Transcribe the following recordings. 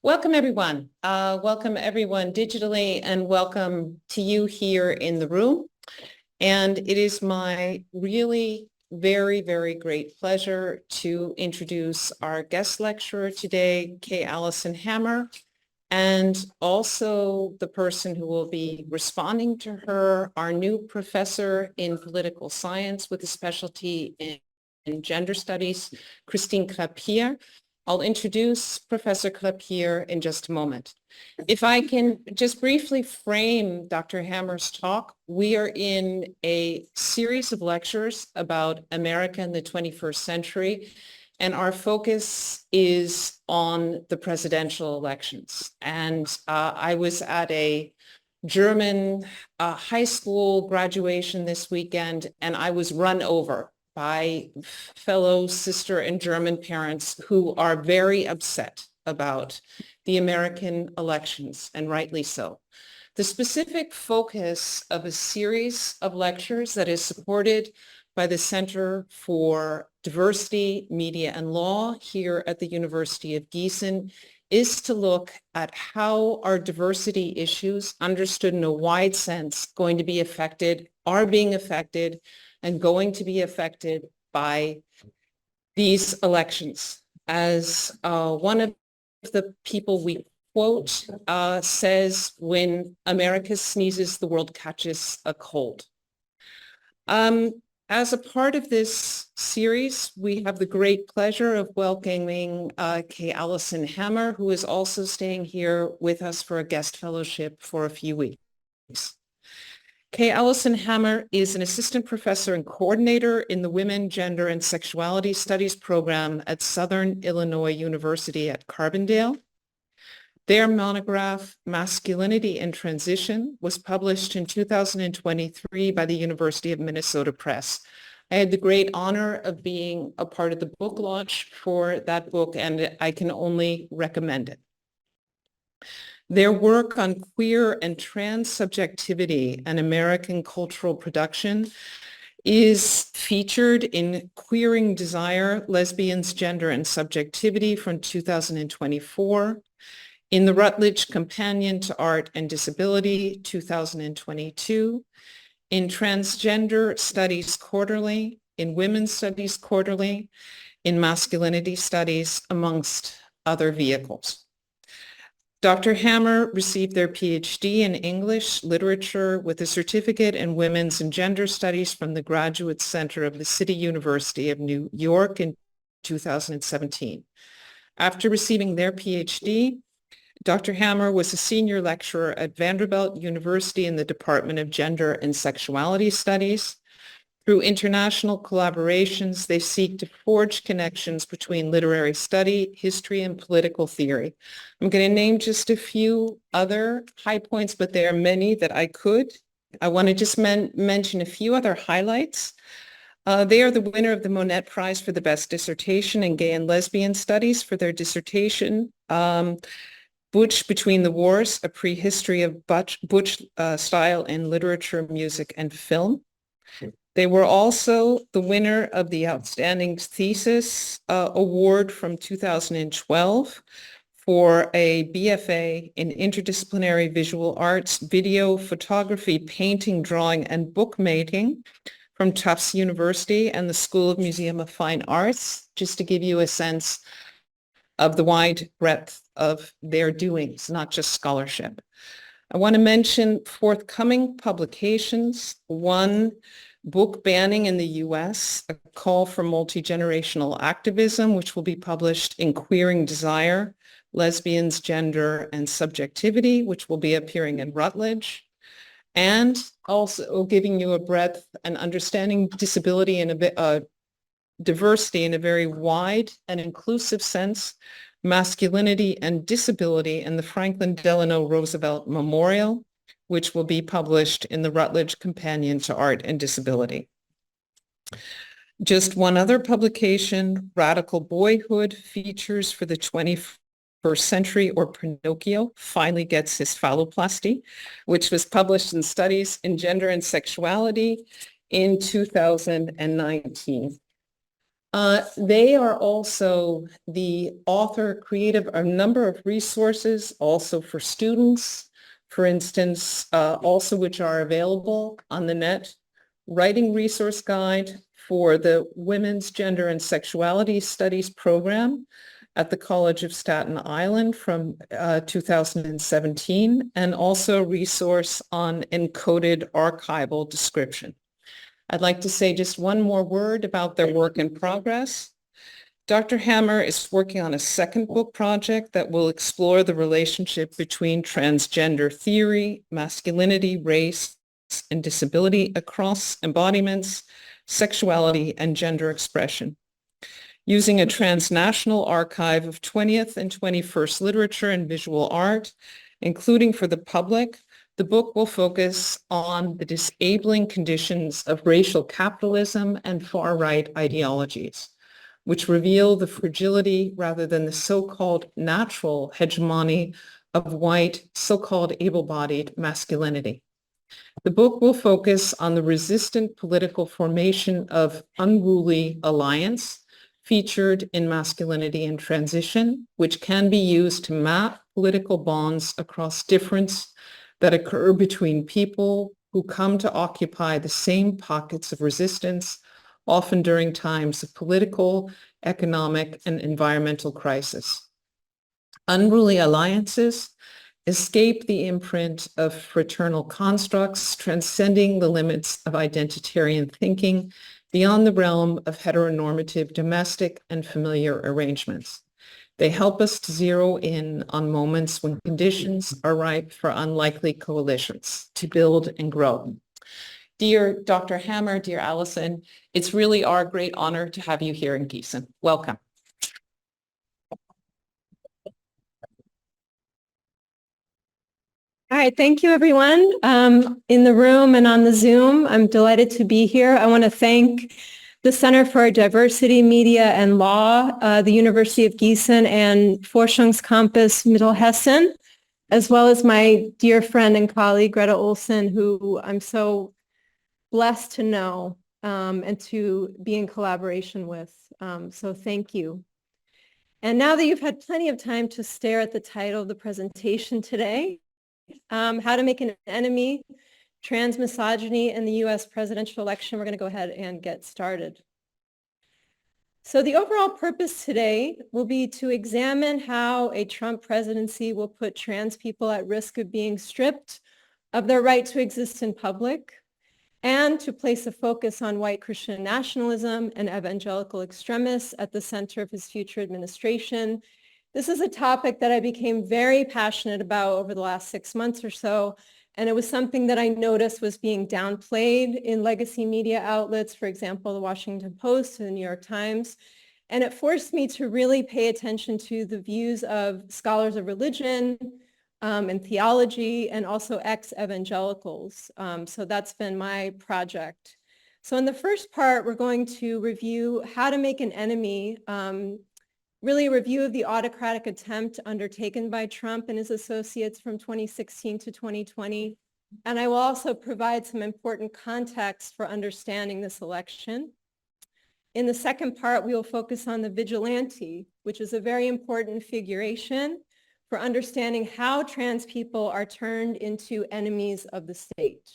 Welcome, everyone. Welcome, everyone, digitally, and welcome to you here in the room. And it is my really very, very great pleasure to introduce our guest lecturer today, Allison Hammer, and also the person who will be responding to her, our new professor in political science with a specialty in gender studies, Christine Klapeer. I'll introduce Professor Klapeer in just a moment. If I can just briefly frame Dr. Hammer's talk, we are in a series of lectures about America in the 21st century, and our focus is on the presidential elections. And I was at a German high school graduation this weekend, and I was run over by fellow sister and German parents who are very upset about the American elections, and rightly so. The specific focus of a series of lectures that is supported by the Center for Diversity, Media, and Law here at the University of Gießen is to look at how our diversity issues, understood in a wide sense, are being affected, and going to be affected by these elections. As one of the people we quote says, when America sneezes, the world catches a cold. As a part of this series, we have the great pleasure of welcoming Allison Hammer, who is also staying here with us for a guest fellowship for a few weeks. Allison Hammer is an assistant professor and coordinator in the Women, Gender, and Sexuality Studies program at Southern Illinois University at Carbondale. Their monograph, Masculinity and Transition, was published in 2023 by the University of Minnesota Press. I had the great honor of being a part of the book launch for that book, and I can only recommend it. Their work on queer and trans subjectivity and American cultural production is featured in Queering Desire, Lesbians, Gender, and Subjectivity from 2024, in the Routledge Companion to Art and Disability, 2022, in Transgender Studies Quarterly, in Women's Studies Quarterly, in Masculinity Studies, amongst other vehicles. Dr. Hammer received their PhD in English Literature with a certificate in Women's and Gender Studies from the Graduate Center of the City University of New York in 2017. After receiving their PhD, Dr. Hammer was a senior lecturer at Vanderbilt University in the Department of Gender and Sexuality Studies. Through international collaborations, they seek to forge connections between literary study, history, and political theory. I'm going to name just a few other high points, but there are many that I could. I want to just mention a few other highlights. They are the winner of the Monette Prize for the Best Dissertation in Gay and Lesbian Studies for their dissertation, Butch Between the Wars, a prehistory of Butch style in literature, music, and film. They were also the winner of the Outstanding Thesis Award from 2012 for a BFA in Interdisciplinary Visual Arts, Video, Photography, Painting, Drawing, and Bookmaking from Tufts University and the School of Museum of Fine Arts, just to give you a sense of the wide breadth of their doings, not just scholarship. I want to mention forthcoming publications. One, Book Banning in the U.S., a call for multi-generational activism, which will be published in Queering Desire, Lesbians, Gender, and Subjectivity, which will be appearing in Routledge. And also giving you a breadth and understanding disability and diversity in a very wide and inclusive sense, Masculinity and Disability in the Franklin Delano Roosevelt Memorial, which will be published in the Routledge Companion to Art and Disability. Just one other publication, Radical Boyhood, Features for the 21st Century, or Pinocchio finally gets his phalloplasty, which was published in Studies in Gender and Sexuality in 2019. They are also the author, creative, a number of resources also for students, for instance, also which are available on the net. Writing resource guide for the Women's Gender and Sexuality Studies program at the College of Staten Island from 2017, and also a resource on encoded archival description. I'd like to say just one more word about their work in progress. Dr. Hammer is working on a second book project that will explore the relationship between transgender theory, masculinity, race, and disability across embodiments, sexuality, and gender expression. Using a transnational archive of 20th and 21st literature and visual art, including for the public, the book will focus on the disabling conditions of racial capitalism and far-right ideologies, which reveal the fragility rather than the so-called natural hegemony of white, so-called able-bodied masculinity. The book will focus on the resistant political formation of unruly alliance featured in Masculinity in Transition, which can be used to map political bonds across difference that occur between people who come to occupy the same pockets of resistance, often during times of political, economic, and environmental crisis. Unruly alliances escape the imprint of fraternal constructs, transcending the limits of identitarian thinking beyond the realm of heteronormative domestic and familiar arrangements. They help us to zero in on moments when conditions are ripe for unlikely coalitions to build and grow. Dear Dr. Hammer, dear Allison, it's really our great honor to have you here in Gießen. Welcome. All right, thank you everyone in the room and on the Zoom. I'm delighted to be here. I want to thank the Center for Diversity, Media and Law, the University of Gießen and Forschungscampus Mittelhessen, as well as my dear friend and colleague Greta Olson, who I'm so blessed to know and to be in collaboration with. So thank you. And now that you've had plenty of time to stare at the title of the presentation today, How to Make an Enemy, Transmisogyny in the U.S. Presidential Election, we're going to go ahead and get started. So the overall purpose today will be to examine how a Trump presidency will put trans people at risk of being stripped of their right to exist in public, and to place a focus on white Christian nationalism and evangelical extremists at the center of his future administration. This is a topic that I became very passionate about over the last 6 months or so, and it was something that I noticed was being downplayed in legacy media outlets, for example, the Washington Post and the New York Times, and it forced me to really pay attention to the views of scholars of religion and theology, and also ex-evangelicals. So that's been my project. So in the first part, we're going to review how to make an enemy, really a review of the autocratic attempt undertaken by Trump and his associates from 2016 to 2020. And I will also provide some important context for understanding this election. In the second part, we will focus on the vigilante, which is a very important figuration for understanding how trans people are turned into enemies of the state.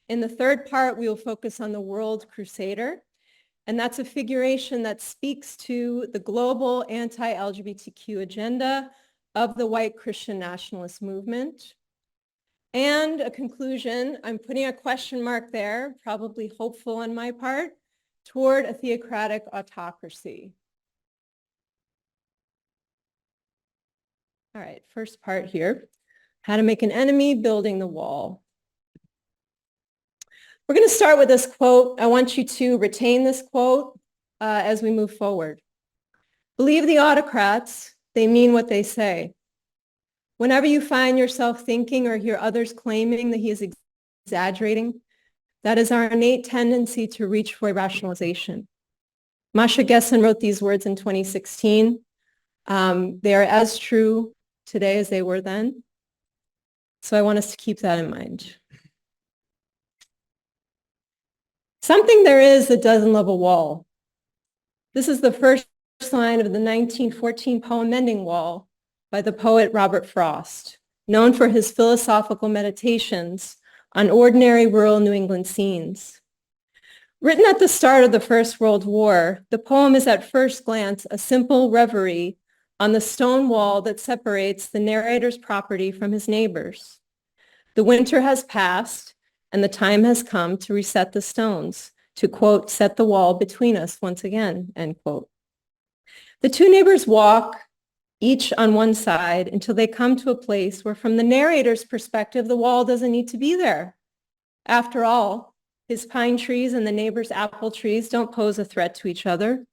In the third part, we will focus on the world crusader, and that's a figuration that speaks to the global anti-LGBTQ agenda of the white Christian nationalist movement. And a conclusion, I'm putting a question mark there, probably hopeful on my part, toward a theocratic autocracy. All right, first part here, how to make an enemy, building the wall. We're going to start with this quote. I want you to retain this quote as we move forward. Believe the autocrats, they mean what they say. Whenever you find yourself thinking or hear others claiming that he is exaggerating, that is our innate tendency to reach for rationalization. Masha Gessen wrote these words in 2016. They are as true today as they were then. So I want us to keep that in mind. Something there is that doesn't love a wall. This is the first line of the 1914 poem Mending Wall by the poet Robert Frost, known for his philosophical meditations on ordinary rural New England scenes. Written at the start of the First World War, the poem is at first glance a simple reverie on the stone wall that separates the narrator's property from his neighbors. The winter has passed, and the time has come to reset the stones, to, quote, set the wall between us once again, end quote. The two neighbors walk, each on one side, until they come to a place where, from the narrator's perspective, the wall doesn't need to be there. After all, his pine trees and the neighbor's apple trees don't pose a threat to each other,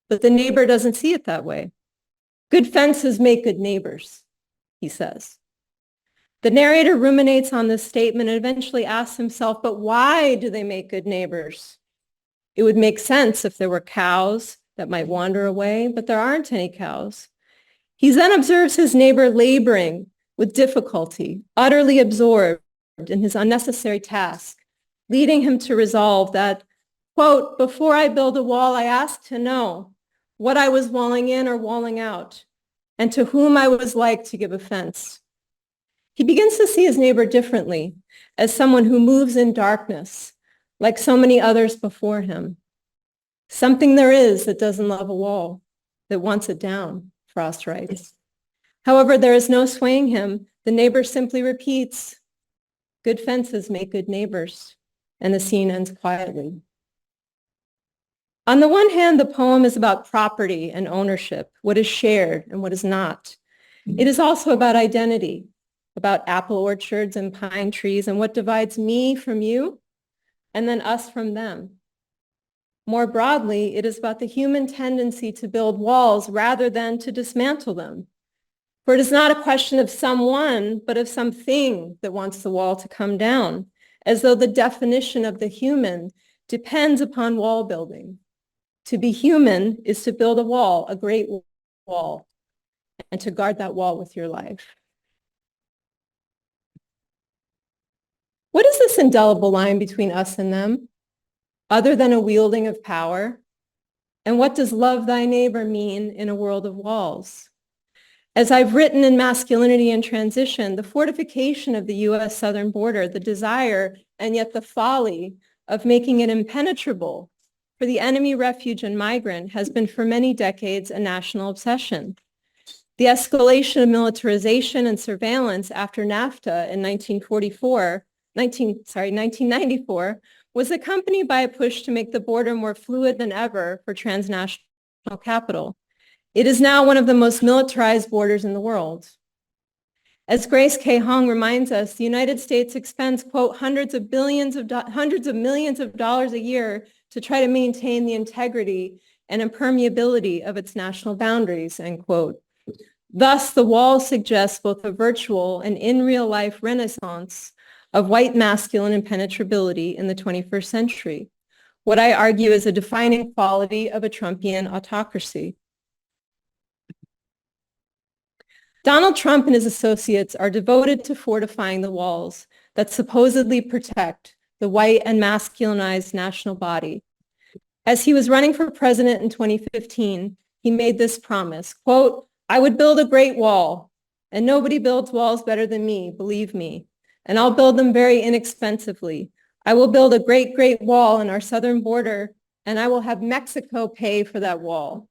but the neighbor doesn't see it that way. Good fences make good neighbors, he says. The narrator ruminates on this statement and eventually asks himself, but why do they make good neighbors? It would make sense if there were cows that might wander away, but there aren't any cows. He then observes his neighbor laboring with difficulty, utterly absorbed in his unnecessary task, leading him to resolve that, quote, before I build a wall, I ask to know what I was walling in or walling out, and to whom I was like to give offense. He begins to see his neighbor differently, as someone who moves in darkness, like so many others before him. Something there is that doesn't love a wall, that wants it down, Frost writes. However, there is no swaying him. The neighbor simply repeats, good fences make good neighbors, and the scene ends quietly. On the one hand, the poem is about property and ownership, what is shared and what is not. It is also about identity, about apple orchards and pine trees and what divides me from you and then us from them. More broadly, it is about the human tendency to build walls rather than to dismantle them. For it is not a question of someone, but of something that wants the wall to come down, as though the definition of the human depends upon wall building. To be human is to build a wall, a great wall, and to guard that wall with your life. What is this indelible line between us and them, other than a wielding of power? And what does love thy neighbor mean in a world of walls? As I've written in Masculinity and Transition, the fortification of the U.S. southern border, the desire and yet the folly of making it impenetrable for the enemy, refuge, and migrant has been for many decades a national obsession. The escalation of militarization and surveillance after NAFTA in 1994 was accompanied by a push to make the border more fluid than ever for transnational capital. It is now one of the most militarized borders in the world. As Grace K. Hong reminds us, the United States expends, quote, hundreds of millions of dollars a year to try to maintain the integrity and impermeability of its national boundaries, end quote. Thus, the wall suggests both a virtual and in real life renaissance of white masculine impenetrability in the 21st century, what I argue is a defining quality of a Trumpian autocracy. Donald Trump and his associates are devoted to fortifying the walls that supposedly protect the white and masculinized national body. As he was running for president in 2015, he made this promise, quote, I would build a great wall, and nobody builds walls better than me, believe me, and I'll build them very inexpensively. I will build a great, great wall in our southern border, and I will have Mexico pay for that wall.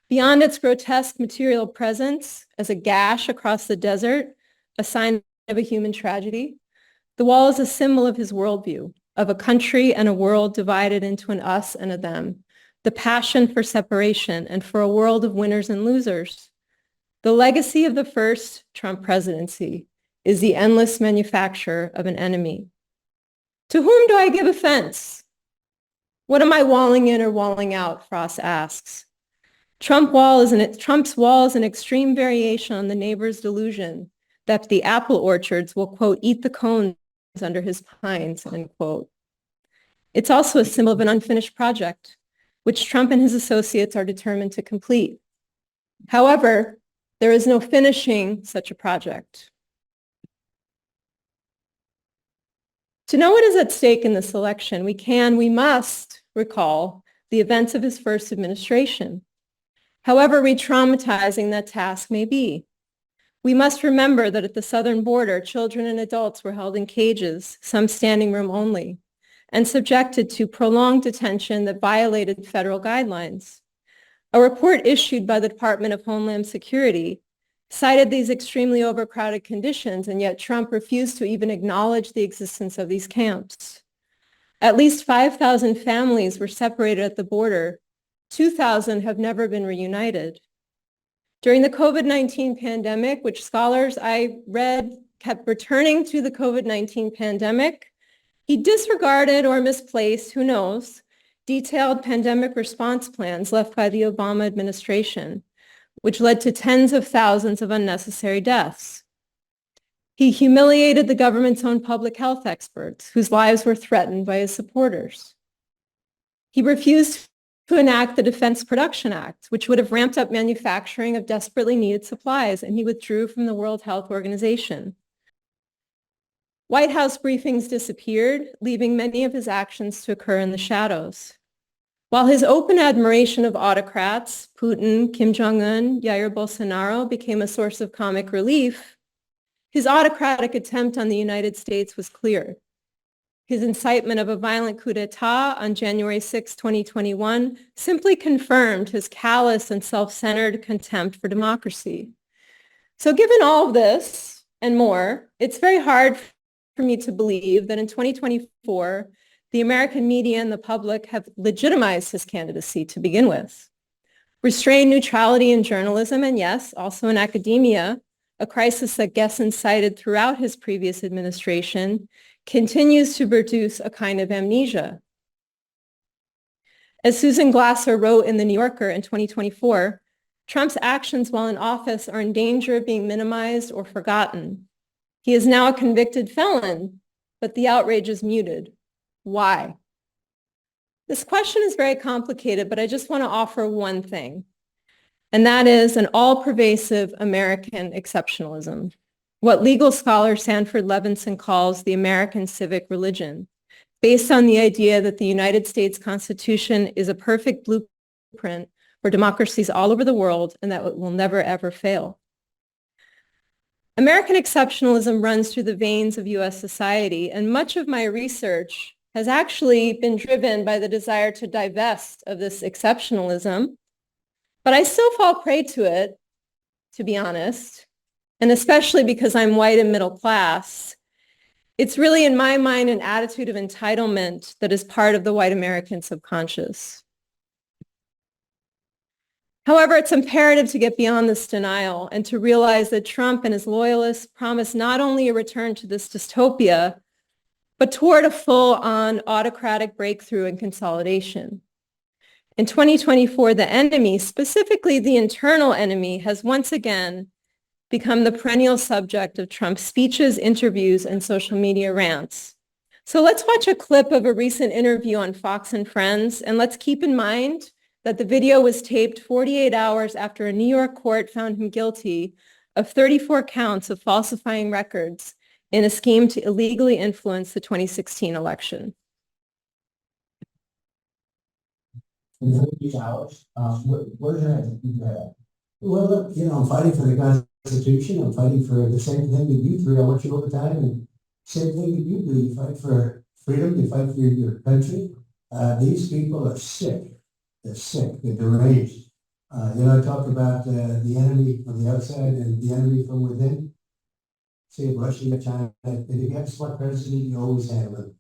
Beyond its grotesque material presence as a gash across the desert, a sign of a human tragedy, the wall is a symbol of his worldview, of a country and a world divided into an us and a them, the passion for separation and for a world of winners and losers. The legacy of the first Trump presidency is the endless manufacture of an enemy. To whom do I give offense? What am I walling in or walling out, Frost asks. Trump's wall is an extreme variation on the neighbor's delusion that the apple orchards will, quote, eat the cones under his pines, end quote. It's also a symbol of an unfinished project, which Trump and his associates are determined to complete. However, there is no finishing such a project. To know what is at stake in this election, we must recall the events of his first administration. However re-traumatizing that task may be. We must remember that at the southern border, children and adults were held in cages, some standing room only, and subjected to prolonged detention that violated federal guidelines. A report issued by the Department of Homeland Security cited these extremely overcrowded conditions, and yet Trump refused to even acknowledge the existence of these camps. At least 5,000 families were separated at the border. 2,000 have never been reunited. During the COVID-19 pandemic, which scholars I read kept returning to the COVID-19 pandemic, he disregarded or misplaced, who knows, detailed pandemic response plans left by the Obama administration, which led to tens of thousands of unnecessary deaths. He humiliated the government's own public health experts, whose lives were threatened by his supporters. He refused to enact the Defense Production Act, which would have ramped up manufacturing of desperately needed supplies, and he withdrew from the World Health Organization. White House briefings disappeared, leaving many of his actions to occur in the shadows. While his open admiration of autocrats, Putin, Kim Jong-un, Jair Bolsonaro, became a source of comic relief, his autocratic attempt on the United States was clear. His incitement of a violent coup d'etat on January 6, 2021, simply confirmed his callous and self-centered contempt for democracy. So given all of this and more, it's very hard for me to believe that in 2024, the American media and the public have legitimized his candidacy to begin with. Restrained neutrality in journalism, and yes, also in academia, a crisis that Gesson cited throughout his previous administration, continues to produce a kind of amnesia. As Susan Glasser wrote in The New Yorker in 2024, Trump's actions while in office are in danger of being minimized or forgotten. He is now a convicted felon, but the outrage is muted. Why? This question is very complicated, but I just want to offer one thing, and that is an all-pervasive American exceptionalism, what legal scholar Sanford Levinson calls the American civic religion, based on the idea that the United States Constitution is a perfect blueprint for democracies all over the world and that it will never, ever fail. American exceptionalism runs through the veins of U.S. society, and much of my research has actually been driven by the desire to divest of this exceptionalism, but I still fall prey to it, to be honest, and especially because I'm white and middle class. It's really, in my mind, an attitude of entitlement that is part of the white American subconscious. However, it's imperative to get beyond this denial and to realize that Trump and his loyalists promise not only a return to this dystopia, but toward a full-on autocratic breakthrough and consolidation. In 2024, the enemy, specifically the internal enemy, has once again become the perennial subject of Trump's speeches, interviews, and social media rants. So let's watch a clip of a recent interview on Fox and Friends, and let's keep in mind that the video was taped 48 hours after a New York court found him guilty of 34 counts of falsifying records in a scheme to illegally influence the 2016 election. In 48 hours, what did I do? Well, look, I'm fighting for the Constitution. I'm fighting for the same thing that you three. I want you all the time, and same thing that you do. You fight for freedom. You fight for your country. These people are sick. They're sick. They're deranged. I talk about the enemy on the outside and the enemy from within. Say Russia, China, and against what president you always have them.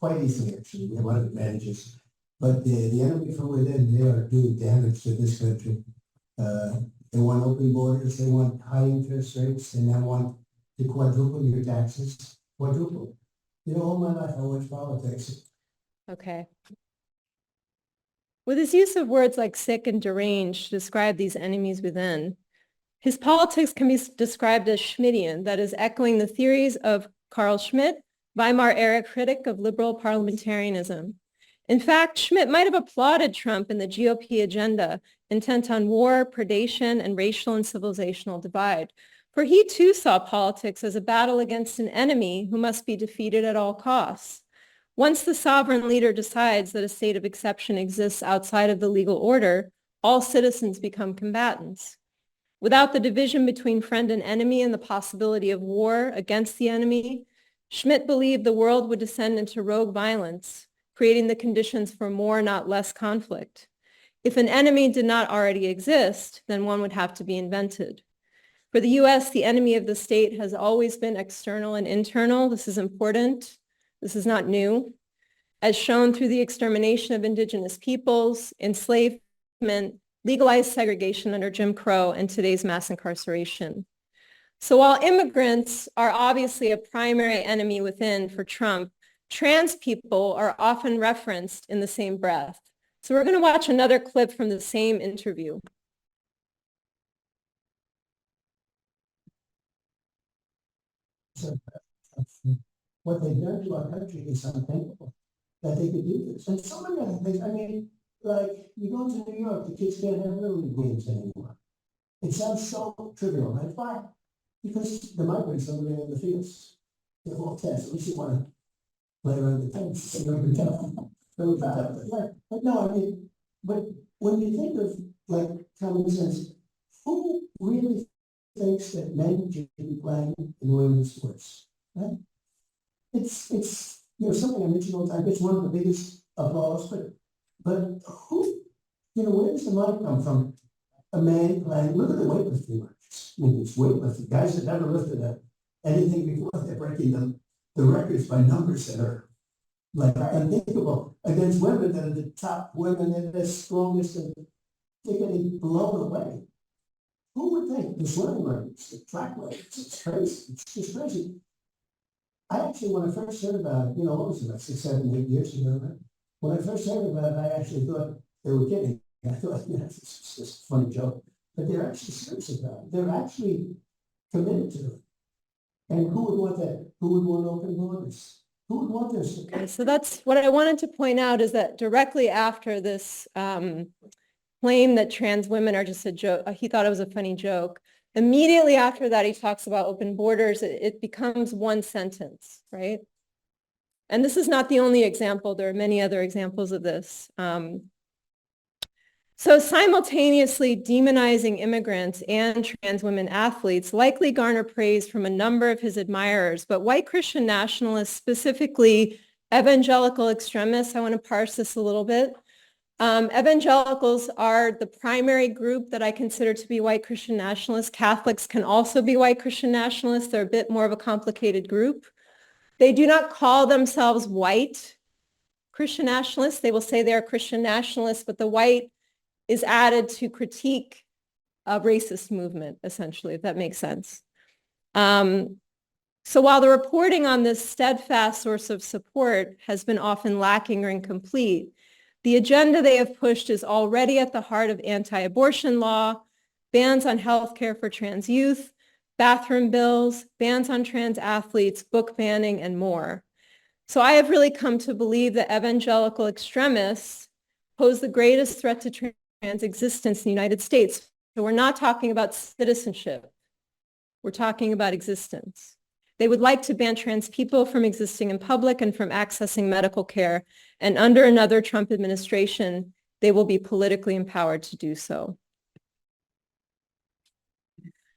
Quite easily, actually. We have a lot of advantages. But the enemy from within, they are doing damage to this country. They want open borders. They want high interest rates. They now want to quadruple your taxes. Quadruple. All my life I watched politics. Okay. With his use of words like sick and deranged to describe these enemies within, his politics can be described as Schmittian, that is, echoing the theories of Carl Schmitt, Weimar-era critic of liberal parliamentarianism. In fact, Schmitt might have applauded Trump and the GOP agenda, intent on war, predation, and racial and civilizational divide, for he too saw politics as a battle against an enemy who must be defeated at all costs. Once the sovereign leader decides that a state of exception exists outside of the legal order, all citizens become combatants. Without the division between friend and enemy and the possibility of war against the enemy, Schmidt believed the world would descend into rogue violence, creating the conditions for more, not less conflict. If an enemy did not already exist, then one would have to be invented. For the US, the enemy of the state has always been external and internal. This is important. This is not new. As shown through the extermination of indigenous peoples, enslavement, legalized segregation under Jim Crow, and today's mass incarceration. So while immigrants are obviously a primary enemy within for Trump, trans people are often referenced in the same breath. So we're going to watch another clip from the same interview. What they've done to our country is unthinkable, that they could do this. And so many other things, I mean, like, you go to New York, the kids can't have little league games anymore. It sounds so trivial, right? Why? Because the migrants are living in the fields. They're all tests. At least you want to play around the tents. But no, I mean, but when you think of, like, common sense, who really thinks that men should be playing in women's sports, right? It's something I mentioned all the time. It's one of the biggest applause, but who, where does the money come from? A man playing, look at the weightlifting markets. I mean, it's weightlifting. Guys that never lifted anything before, they're breaking the records by numbers that are like unthinkable against women that are the top women and the strongest, and they're getting blown away. Who would think the swimming race, the track race, it's crazy. It's just crazy. I actually, when I first heard about it, what was it, about 6, 7, 8 years ago, right? When I first heard about it, I actually thought they were kidding. I thought, it's just a funny joke. But they're actually serious about it. They're actually committed to it. And who would want that? Who would want open borders? Who would want this? Okay, so that's what I wanted to point out, is that directly after this claim that trans women are just a joke, he thought it was a funny joke. Immediately after that, he talks about open borders. It becomes one sentence, right? And this is not the only example. There are many other examples of this. So simultaneously demonizing immigrants and trans women athletes likely garner praise from a number of his admirers, but white Christian nationalists, specifically evangelical extremists, I want to parse this a little bit. Evangelicals are the primary group that I consider to be white Christian nationalists. Catholics can also be white Christian nationalists. They're a bit more of a complicated group. They do not call themselves white Christian nationalists. They will say they are Christian nationalists, but the white is added to critique a racist movement, essentially, if that makes sense. So while the reporting on this steadfast source of support has been often lacking or incomplete, the agenda they have pushed is already at the heart of anti-abortion law, bans on health care for trans youth, bathroom bills, bans on trans athletes, book banning, and more. So I have really come to believe that evangelical extremists pose the greatest threat to trans existence in the United States. So we're not talking about citizenship. We're talking about existence. They would like to ban trans people from existing in public and from accessing medical care. And under another Trump administration, they will be politically empowered to do so.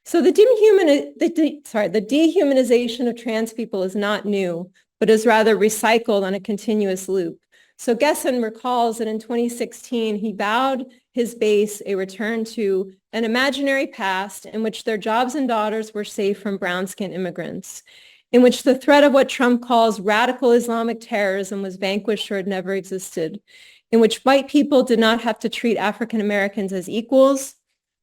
So the dehumanization of trans people is not new, but is rather recycled on a continuous loop. So Gessen recalls that in 2016, he vowed his base a return to an imaginary past in which their jobs and daughters were safe from brown-skinned immigrants, in which the threat of what Trump calls radical Islamic terrorism was vanquished or had never existed, in which white people did not have to treat African Americans as equals,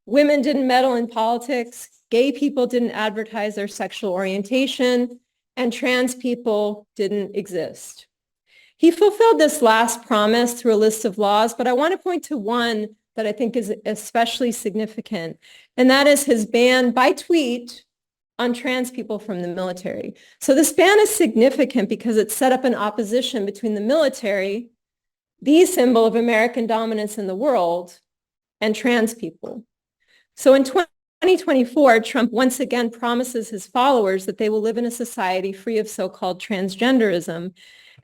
women didn't meddle in politics, gay people didn't advertise their sexual orientation, and trans people didn't exist. He fulfilled this last promise through a list of laws, but I want to point to one that I think is especially significant, and that is his ban by tweet on trans people from the military. So this ban is significant because it set up an opposition between the military, the symbol of American dominance in the world, and trans people. So in 2024, Trump once again promises his followers that they will live in a society free of so-called transgenderism.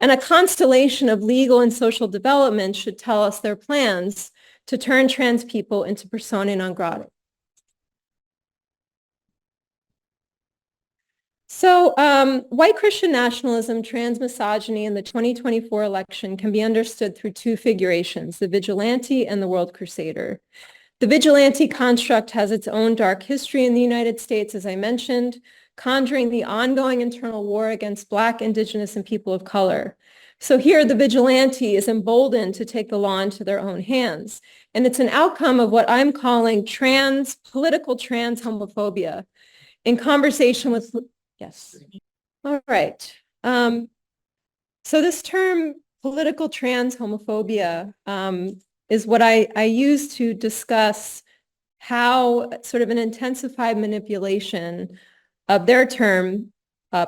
And a constellation of legal and social developments should tell us their plans to turn trans people into personae non grata. So white Christian nationalism, transmisogyny, and the 2024 election can be understood through two figurations, the vigilante and the world crusader. The vigilante construct has its own dark history in the United States, as I mentioned, conjuring the ongoing internal war against Black, Indigenous, and people of color. So here, the vigilante is emboldened to take the law into their own hands. And it's an outcome of what I'm calling political trans homophobia. In conversation with, yes. All right. So this term, political trans homophobia, is what I use to discuss how sort of an intensified manipulation of their term,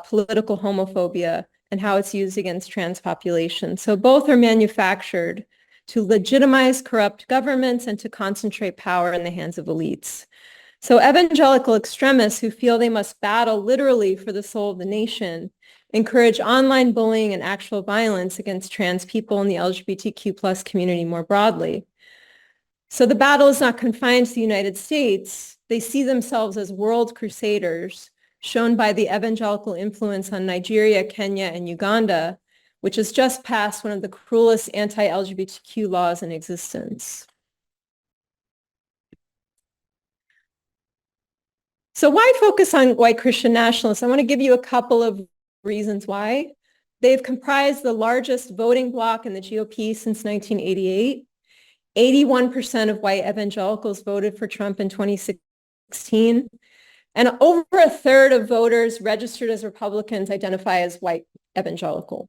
political homophobia, and how it's used against trans populations. So both are manufactured to legitimize corrupt governments and to concentrate power in the hands of elites. So evangelical extremists who feel they must battle literally for the soul of the nation encourage online bullying and actual violence against trans people and the LGBTQ plus community more broadly. So the battle is not confined to the United States. They see themselves as world crusaders, shown by the evangelical influence on Nigeria, Kenya, and Uganda, which has just passed one of the cruelest anti-LGBTQ laws in existence. So why focus on white Christian nationalists? I want to give you a couple of reasons why. They've comprised the largest voting bloc in the GOP since 1988. 81% of white evangelicals voted for Trump in 2016. And over a third of voters registered as Republicans identify as white evangelical.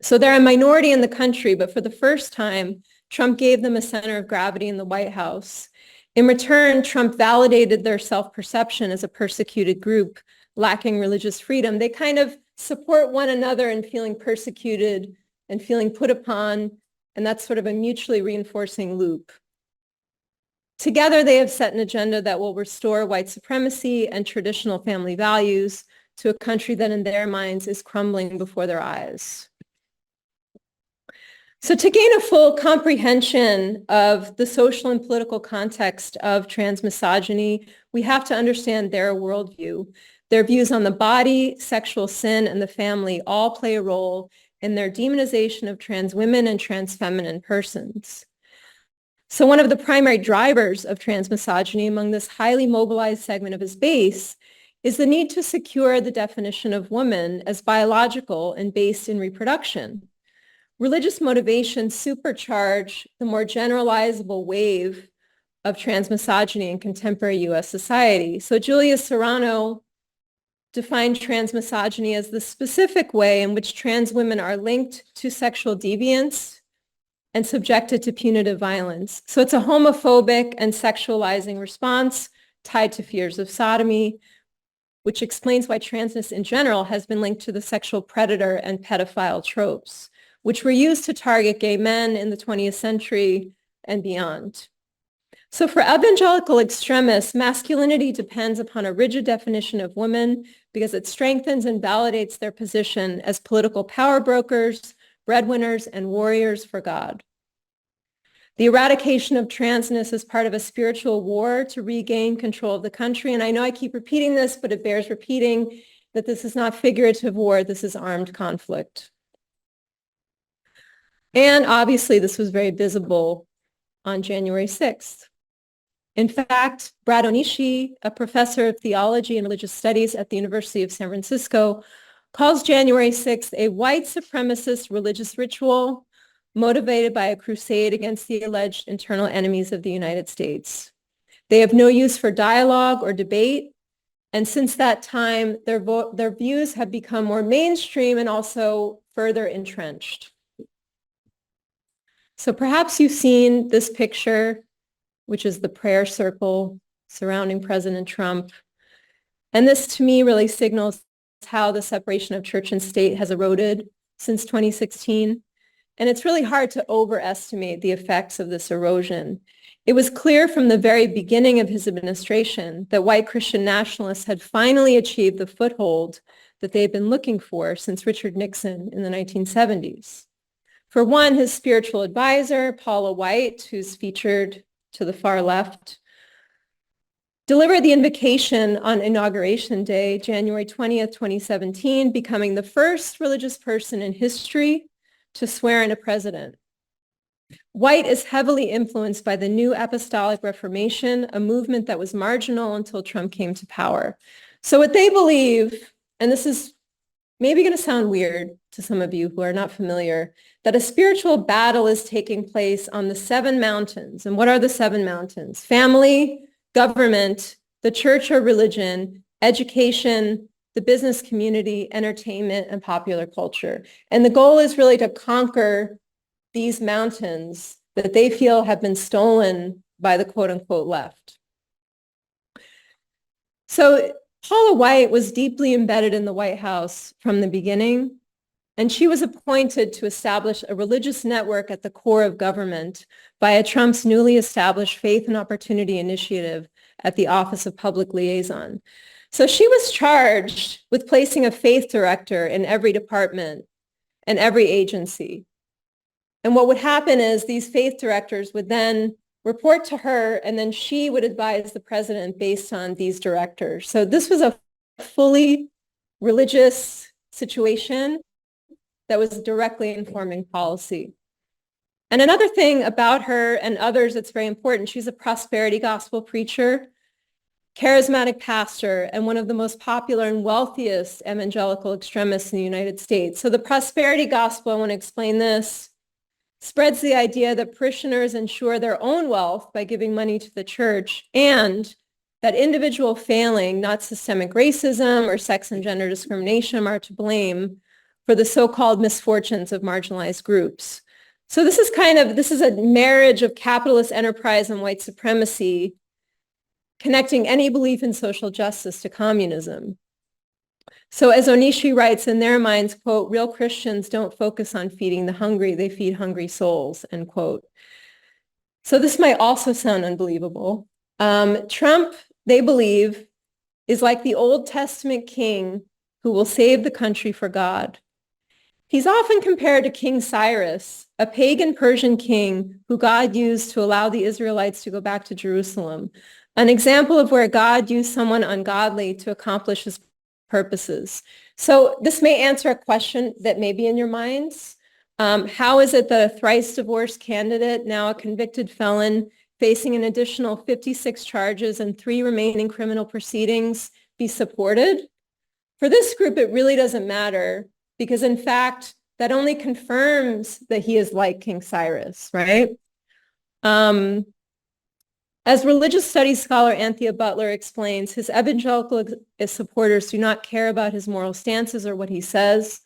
So they're a minority in the country, but for the first time, Trump gave them a center of gravity in the White House. In return, Trump validated their self-perception as a persecuted group lacking religious freedom. They kind of support one another in feeling persecuted and feeling put upon, and that's sort of a mutually reinforcing loop. Together, they have set an agenda that will restore white supremacy and traditional family values to a country that in their minds is crumbling before their eyes. So to gain a full comprehension of the social and political context of transmisogyny, we have to understand their worldview. Their views on the body, sexual sin, and the family all play a role in their demonization of trans women and trans feminine persons. So one of the primary drivers of transmisogyny among this highly mobilized segment of his base is the need to secure the definition of woman as biological and based in reproduction. Religious motivations supercharge the more generalizable wave of transmisogyny in contemporary U.S. society. So Julia Serrano defined transmisogyny as the specific way in which trans women are linked to sexual deviance and subjected to punitive violence. So it's a homophobic and sexualizing response tied to fears of sodomy, which explains why transness in general has been linked to the sexual predator and pedophile tropes, which were used to target gay men in the 20th century and beyond. So for evangelical extremists, masculinity depends upon a rigid definition of women because it strengthens and validates their position as political power brokers, breadwinners, and warriors for God. The eradication of transness is part of a spiritual war to regain control of the country. And I know I keep repeating this, but it bears repeating that this is not figurative war, this is armed conflict. And obviously, this was very visible on January 6th. In fact, Brad Onishi, a professor of theology and religious studies at the University of San Francisco, calls January 6th a white supremacist religious ritual motivated by a crusade against the alleged internal enemies of the United States. They have no use for dialogue or debate, and since that time, their views have become more mainstream and also further entrenched. So perhaps you've seen this picture, which is the prayer circle surrounding President Trump. And this, to me, really signals how the separation of church and state has eroded since 2016. And it's really hard to overestimate the effects of this erosion. It was clear from the very beginning of his administration that white Christian nationalists had finally achieved the foothold that they've been looking for since Richard Nixon in the 1970s. For one, his spiritual advisor, Paula White, who's featured to the far left, delivered the invocation on Inauguration Day, January 20th, 2017, becoming the first religious person in history to swear in a president. White is heavily influenced by the New Apostolic Reformation, a movement that was marginal until Trump came to power. So what they believe, and this is maybe going to sound weird to some of you who are not familiar, that a spiritual battle is taking place on the 7 mountains. And what are the 7 mountains? Family, government, the church or religion, education, the business community, entertainment, and popular culture. And the goal is really to conquer these mountains that they feel have been stolen by the quote unquote left. So Paula White was deeply embedded in the White House from the beginning, and she was appointed to establish a religious network at the core of government via Trump's newly established Faith and Opportunity Initiative at the Office of Public Liaison. So she was charged with placing a faith director in every department and every agency. And what would happen is these faith directors would then report to her, and then she would advise the president based on these directors. So this was a fully religious situation that was directly informing policy. And another thing about her and others that's very important, she's a prosperity gospel preacher, charismatic pastor, and one of the most popular and wealthiest evangelical extremists in the United States. So the prosperity gospel, I want to explain this, spreads the idea that parishioners ensure their own wealth by giving money to the church, and that individual failing, not systemic racism or sex and gender discrimination, are to blame for the so-called misfortunes of marginalized groups. So this is a marriage of capitalist enterprise and white supremacy, connecting any belief in social justice to communism. So as Onishi writes, in their minds, quote, real Christians don't focus on feeding the hungry, they feed hungry souls, end quote. So this might also sound unbelievable. Trump, they believe, is like the Old Testament king who will save the country for God. He's often compared to King Cyrus, a pagan Persian king who God used to allow the Israelites to go back to Jerusalem, an example of where God used someone ungodly to accomplish his purposes. So this may answer a question that may be in your minds. How is it that a thrice divorced candidate, now a convicted felon, facing an additional 56 charges and 3 remaining criminal proceedings, be supported? For this group, it really doesn't matter, because in fact, that only confirms that he is like King Cyrus, right? As religious studies scholar Anthea Butler explains, his evangelical supporters do not care about his moral stances or what he says.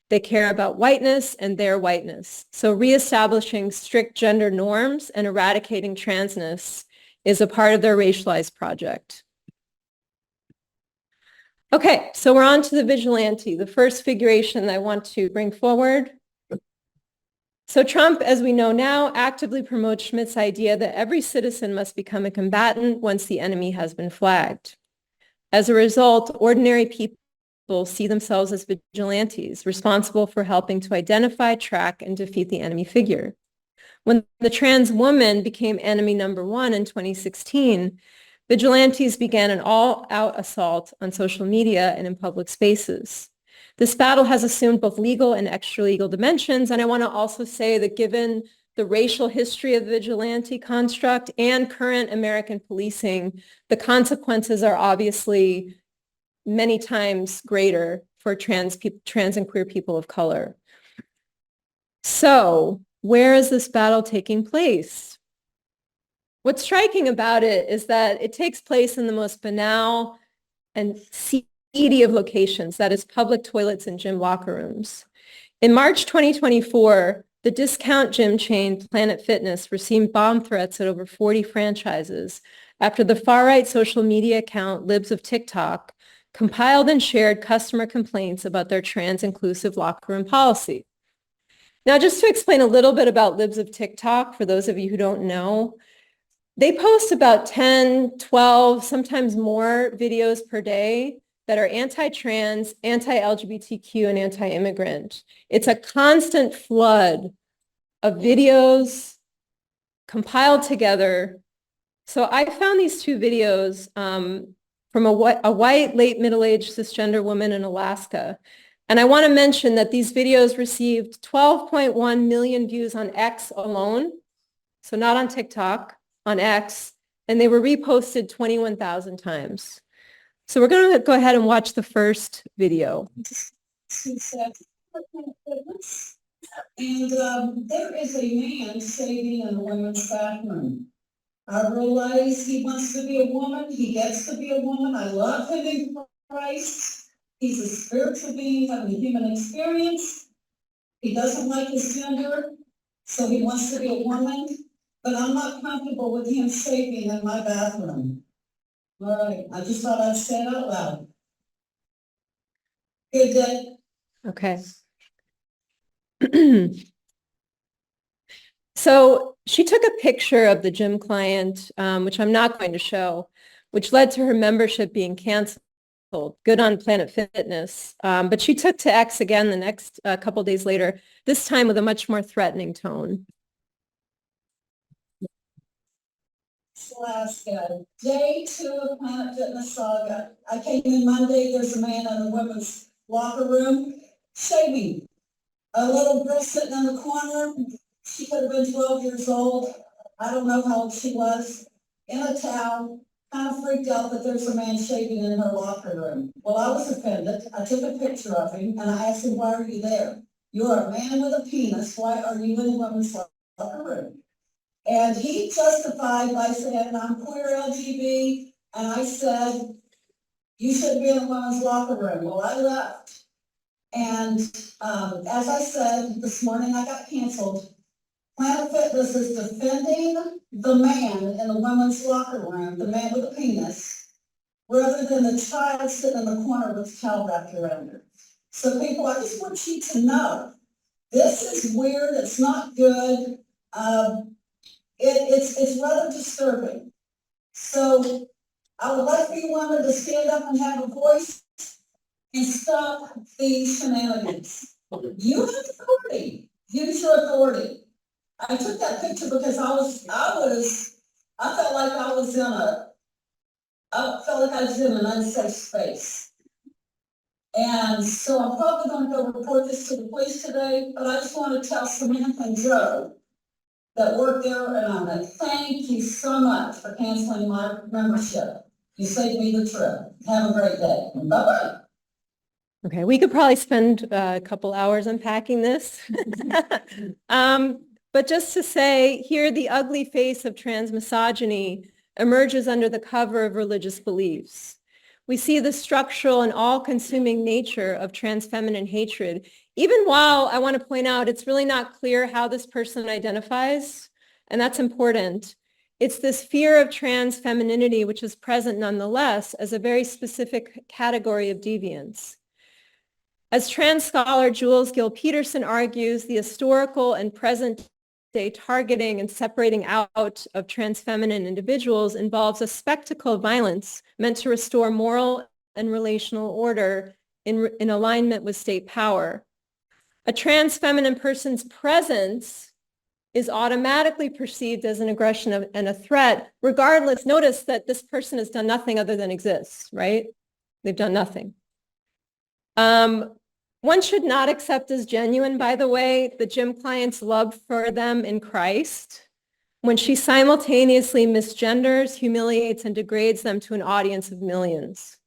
They care about whiteness and their whiteness. So reestablishing strict gender norms and eradicating transness is a part of their racialized project. Okay, so we're on to the vigilante, the first figuration I want to bring forward. So Trump, as we know now, actively promotes Schmitt's idea that every citizen must become a combatant once the enemy has been flagged. As a result, ordinary people see themselves as vigilantes, responsible for helping to identify, track, and defeat the enemy figure. When the trans woman became enemy number 1 in 2016, vigilantes began an all-out assault on social media and in public spaces. This battle has assumed both legal and extra-legal dimensions, and I want to also say that given the racial history of the vigilante construct and current American policing, the consequences are obviously many times greater for trans and queer people of color. So, where is this battle taking place? What's striking about it is that it takes place in the most banal and seedy of locations, that is public toilets and gym locker rooms. In March 2024, the discount gym chain Planet Fitness received bomb threats at over 40 franchises after the far-right social media account Libs of TikTok compiled and shared customer complaints about their trans-inclusive locker room policy. Now, just to explain a little bit about Libs of TikTok, for those of you who don't know, they post about 10, 12, sometimes more videos per day that are anti-trans, anti-LGBTQ, and anti-immigrant. It's a constant flood of videos compiled together. So I found these two videos from a white, late middle-aged cisgender woman in Alaska. And I want to mention that these videos received 12.1 million views on X alone. So not on TikTok, on X. And they were reposted 21,000 times. So we're going to go ahead and watch the first video. And there is a man shaving in a women's bathroom. I realize he wants to be a woman. He gets to be a woman. I love him in Christ. He's a spiritual being having a human experience. He doesn't like his gender, so he wants to be a woman. But I'm not comfortable with him shaving in my bathroom. All right, I just thought I'd say it out loud. Good day. Okay. So she took a picture of the gym client, which I'm not going to show, which led to her membership being canceled. Good on Planet Fitness. But she took to X again the next couple days later, this time with a much more threatening tone. Alaska, day 2 of Planet Fitness Saga. I came in Monday, there's a man in the women's locker room shaving. A little girl sitting in the corner, she could have been 12 years old. I don't know how old she was, in a towel, kind of freaked out that there's a man shaving in her locker room. Well, I was offended. I took a picture of him and I asked him, why are you there? You're a man with a penis. Why are you in the women's locker room? And he justified by saying, I'm queer LGBT, and I said, you shouldn't be in a women's locker room. Well, I left. And as I said, this morning I got canceled. Planet Fitness is defending the man in the women's locker room, the man with a penis, rather than the child sitting in the corner with a towel wrapped around her. So people, I just want you to know, this is weird, it's not good. It's rather disturbing. So I would like for you women to stand up and have a voice and stop these shenanigans. You have authority. Use your authority. I took that picture because I felt like I was in an unsafe space. And so I'm probably going to go report this to the police today, but I just want to tell Samantha and Joe that work there, and I'm going to thank you so much for canceling my membership. You saved me the trip. Have a great day. Bye-bye. Okay, we could probably spend a couple hours unpacking this. But just to say, here the ugly face of transmisogyny emerges under the cover of religious beliefs. We see the structural and all-consuming nature of transfeminine hatred, even while I want to point out it's really not clear how this person identifies, and that's important. It's this fear of trans femininity which is present nonetheless as a very specific category of deviance. As trans scholar Jules Gill Peterson argues, the historical and present day targeting and separating out of trans feminine individuals involves a spectacle of violence meant to restore moral and relational order in alignment with state power. A trans feminine person's presence is automatically perceived as an aggression and a threat, regardless. Notice that this person has done nothing other than exist, right? They've done nothing. One should not accept as genuine, by the way, the gym client's love for them in Christ when she simultaneously misgenders, humiliates, and degrades them to an audience of millions.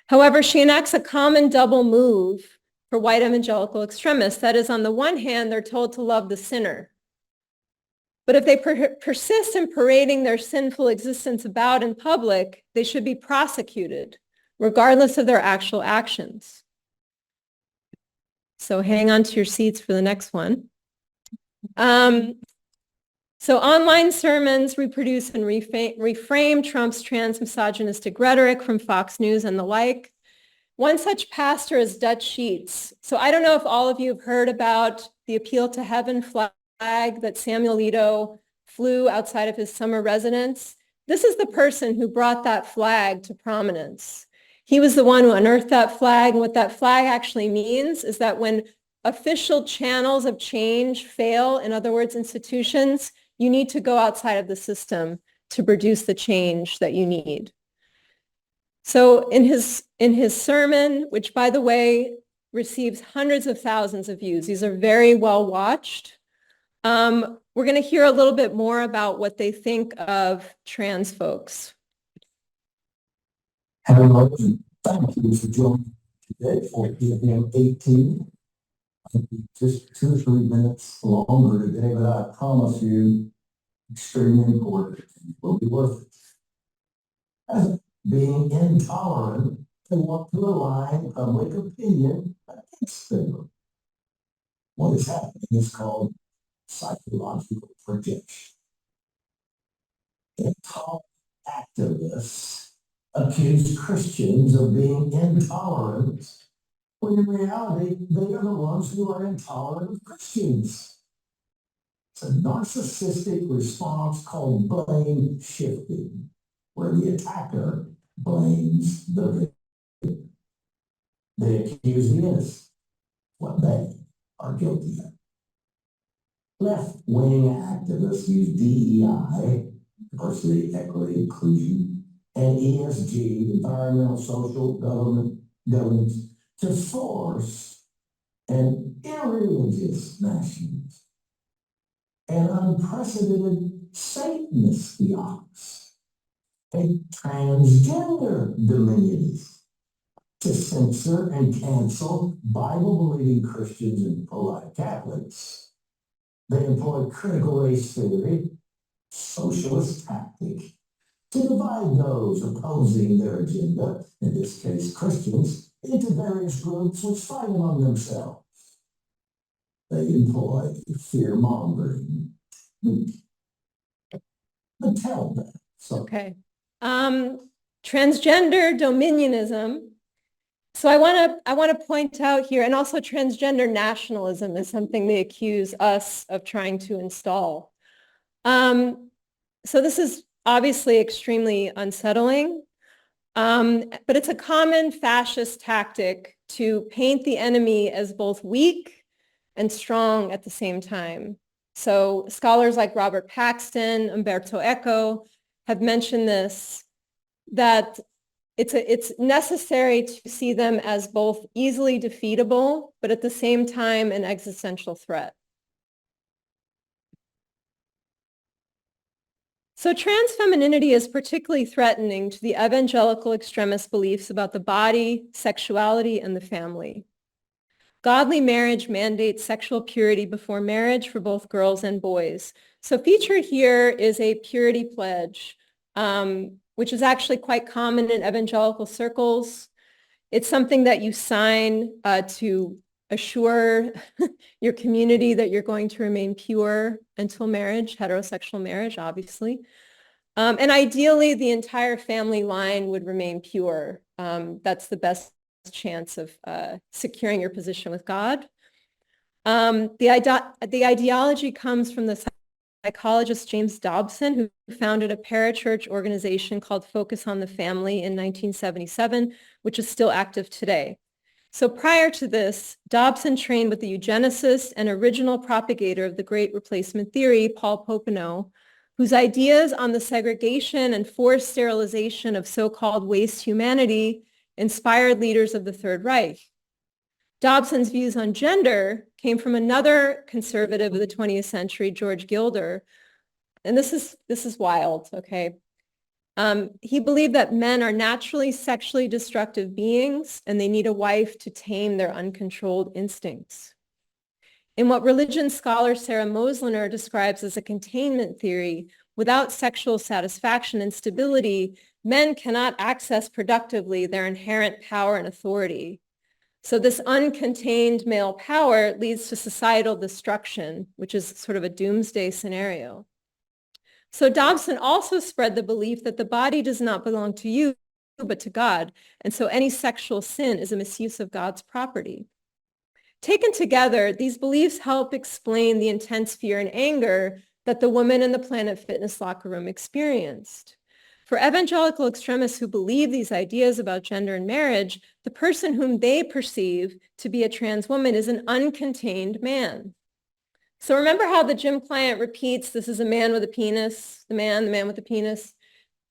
However, she enacts a common double move for white evangelical extremists. That is, on the one hand, they're told to love the sinner. But if they persist in parading their sinful existence about in public, they should be prosecuted, regardless of their actual actions. So hang on to your seats for the next one. So online sermons reproduce and reframe Trump's trans-misogynistic rhetoric from Fox News and the like. One such pastor is Dutch Sheets. So I don't know if all of you have heard about the Appeal to Heaven flag that Samuel Alito flew outside of his summer residence. This is the person who brought that flag to prominence. He was the one who unearthed that flag. And what that flag actually means is that when official channels of change fail, in other words, institutions, you need to go outside of the system to produce the change that you need. So in his sermon, which by the way, receives hundreds of thousands of views, these are very well watched. We're going to hear a little bit more about what they think of trans folks. Hello, and thank you for joining today for PM 18. It'll be just 2 or 3 minutes longer today, but I promise you, extremely important. It will be worth it. As being intolerant and want to align public opinion against them. What is happening is called psychological projection. Intolerant activists accuse Christians of being intolerant, when in reality, they are the ones who are intolerant of Christians. It's a narcissistic response called blame shifting, where the attacker blames the victim. They accuse the innocent what they are guilty of. Left-wing activists use DEI, diversity, equity, inclusion, and ESG, environmental, social, governance, to force an irreligious nationalism, an unprecedented Satanist theocracy, a transgender dominionism, to censor and cancel Bible-believing Christians and pro-life Catholics. They employ critical race theory, socialist tactic, to divide those opposing their agenda, in this case Christians, into various groups which fight among themselves. They employ fear-mongering. But tell them. So. Okay. Transgender dominionism. So I want to point out here, and also transgender nationalism is something they accuse us of trying to install. So this is obviously extremely unsettling, but it's a common fascist tactic to paint the enemy as both weak and strong at the same time. So scholars like Robert Paxton, Umberto Eco have mentioned this, that it's necessary to see them as both easily defeatable, but at the same time an existential threat. So transfemininity is particularly threatening to the evangelical extremist beliefs about the body, sexuality, and the family. Godly marriage mandates sexual purity before marriage for both girls and boys. So featured here is a purity pledge, which is actually quite common in evangelical circles. It's something that you sign to assure your community that you're going to remain pure until marriage, heterosexual marriage, obviously. And ideally, the entire family line would remain pure. That's the best chance of securing your position with God. The ideology comes from the psychologist James Dobson, who founded a parachurch organization called Focus on the Family in 1977, which is still active today. So prior to this, Dobson trained with the eugenicist and original propagator of the Great Replacement Theory, Paul Popenoe, whose ideas on the segregation and forced sterilization of so-called waste humanity inspired leaders of the Third Reich. Dobson's views on gender came from another conservative of the 20th century, George Gilder. And this is wild, okay? He believed that men are naturally sexually destructive beings and they need a wife to tame their uncontrolled instincts. In what religion scholar Sarah Mosliner describes as a containment theory, without sexual satisfaction and stability, men cannot access productively their inherent power and authority. So this uncontained male power leads to societal destruction, which is sort of a doomsday scenario. So Dobson also spread the belief that the body does not belong to you, but to God. And so any sexual sin is a misuse of God's property. Taken together, these beliefs help explain the intense fear and anger that the women in the Planet Fitness locker room experienced. For evangelical extremists who believe these ideas about gender and marriage, the person whom they perceive to be a trans woman is an uncontained man. So remember how the gym client repeats, this is a man with a penis, the man with the penis.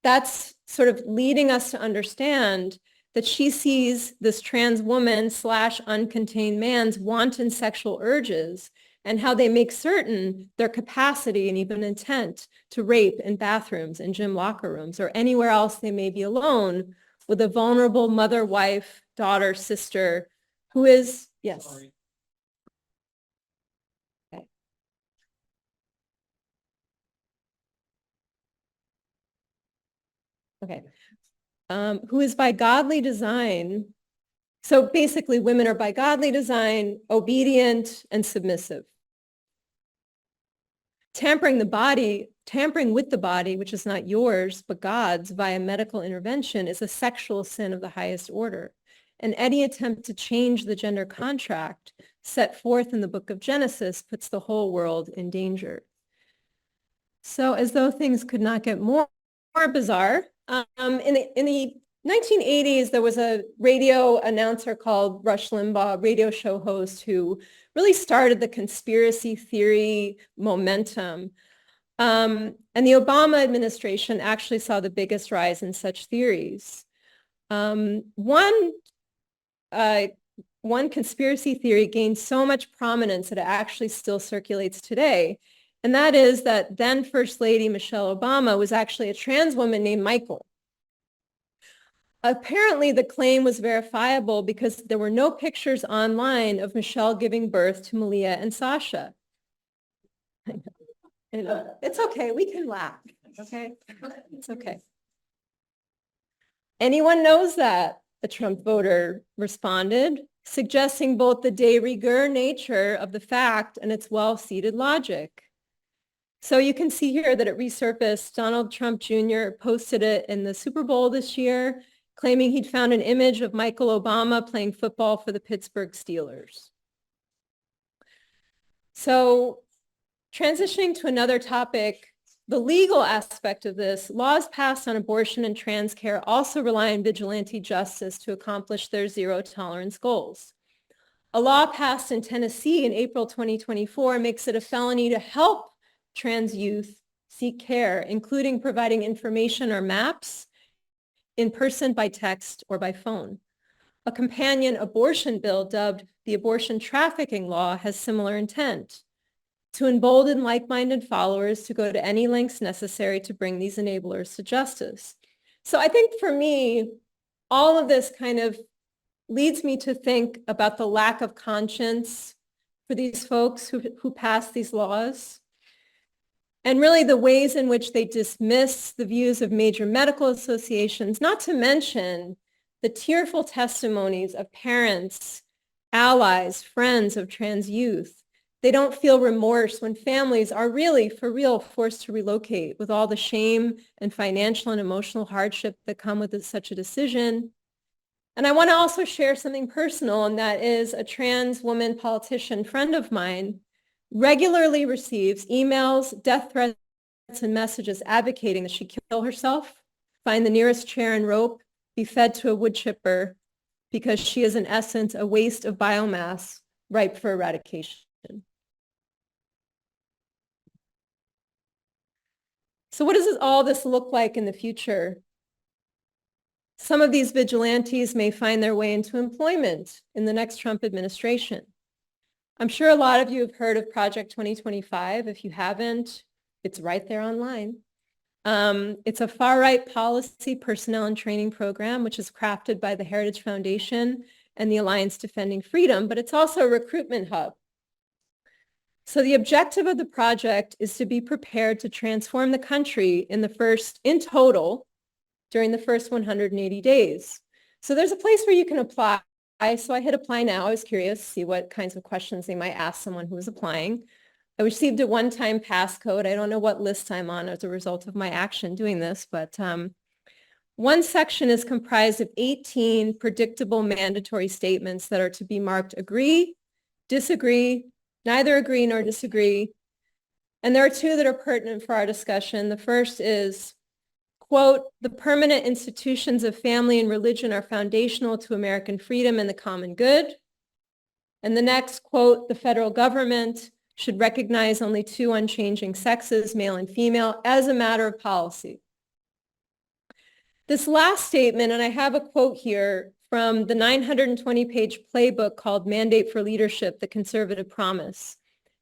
That's sort of leading us to understand that she sees this trans woman / uncontained man's wanton sexual urges and how they make certain their capacity and even intent to rape in bathrooms and gym locker rooms or anywhere else they may be alone with a vulnerable mother, wife, daughter, sister who is, yes. Sorry. Okay. Who is by godly design. So basically women are by godly design, obedient and submissive. Tampering with the body, which is not yours, but God's via medical intervention is a sexual sin of the highest order. And any attempt to change the gender contract set forth in the book of Genesis puts the whole world in danger. So as though things could not get more bizarre, in the 1980s, there was a radio announcer called Rush Limbaugh, radio show host, who really started the conspiracy theory momentum. And the Obama administration actually saw the biggest rise in such theories. One conspiracy theory gained so much prominence that it actually still circulates today. And that is that then First Lady Michelle Obama was actually a trans woman named Michael. Apparently, the claim was verifiable because there were no pictures online of Michelle giving birth to Malia and Sasha. It's okay, we can laugh, okay? It's okay. Anyone knows that? A Trump voter responded, suggesting both the de rigueur nature of the fact and its well-seated logic. So you can see here that it resurfaced. Donald Trump Jr. posted it in the Super Bowl this year, claiming he'd found an image of Michael Obama playing football for the Pittsburgh Steelers. So transitioning to another topic, the legal aspect of this, laws passed on abortion and trans care also rely on vigilante justice to accomplish their zero tolerance goals. A law passed in Tennessee in April 2024 makes it a felony to help trans youth seek care, including providing information or maps in person, by text, or by phone. A companion abortion bill dubbed the abortion trafficking law has similar intent, to embolden like-minded followers to go to any lengths necessary to bring these enablers to justice. So I think for me, all of this kind of leads me to think about the lack of conscience for these folks who pass these laws, and really the ways in which they dismiss the views of major medical associations, not to mention the tearful testimonies of parents, allies, friends of trans youth. They don't feel remorse when families are really, for real, forced to relocate with all the shame and financial and emotional hardship that come with such a decision. And I want to also share something personal, and that is a trans woman politician friend of mine regularly receives emails, death threats, and messages advocating that she kill herself, find the nearest chair and rope, be fed to a wood chipper, because she is in essence a waste of biomass ripe for eradication. So what does all this look like in the future? Some of these vigilantes may find their way into employment in the next Trump administration. I'm sure a lot of you have heard of Project 2025. If you haven't, it's right there online. It's a far-right policy, personnel, and training program, which is crafted by the Heritage Foundation and the Alliance Defending Freedom, but it's also a recruitment hub. So the objective of the project is to be prepared to transform the country in total during the first 180 days. So there's a place where you can apply. So I hit apply now. I was curious to see what kinds of questions they might ask someone who was applying. I received a one-time passcode. I don't know what list I'm on as a result of my action doing this, but one section is comprised of 18 predictable mandatory statements that are to be marked agree, disagree, neither agree nor disagree. And there are two that are pertinent for our discussion. The first is, quote, the permanent institutions of family and religion are foundational to American freedom and the common good. And the next, quote, the federal government should recognize only two unchanging sexes, male and female, as a matter of policy. This last statement, and I have a quote here from the 920-page playbook called Mandate for Leadership, The Conservative Promise,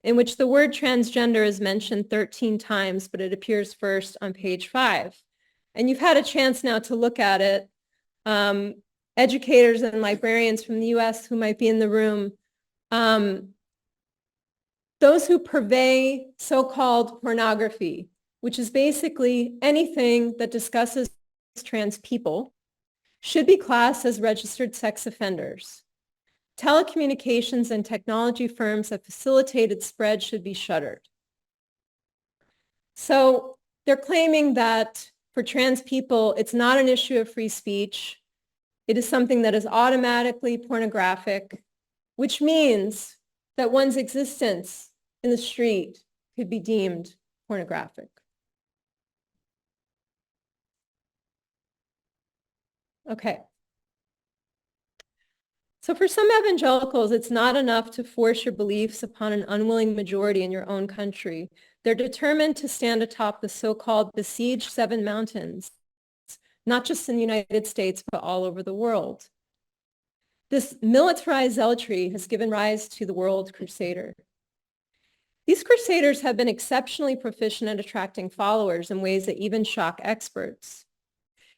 in which the word transgender is mentioned 13 times, but it appears first on page 5. And you've had a chance now to look at it. Educators and librarians from the US who might be in the room, those who purvey so-called pornography, which is basically anything that discusses trans people, should be classed as registered sex offenders. Telecommunications and technology firms that facilitate its spread should be shuttered. So they're claiming that for trans people, it's not an issue of free speech. It is something that is automatically pornographic, which means that one's existence in the street could be deemed pornographic. Okay. So for some evangelicals, it's not enough to force your beliefs upon an unwilling majority in your own country. They're determined to stand atop the so-called besieged seven mountains, not just in the United States, but all over the world. This militarized zealotry has given rise to the world crusader. These crusaders have been exceptionally proficient at attracting followers in ways that even shock experts.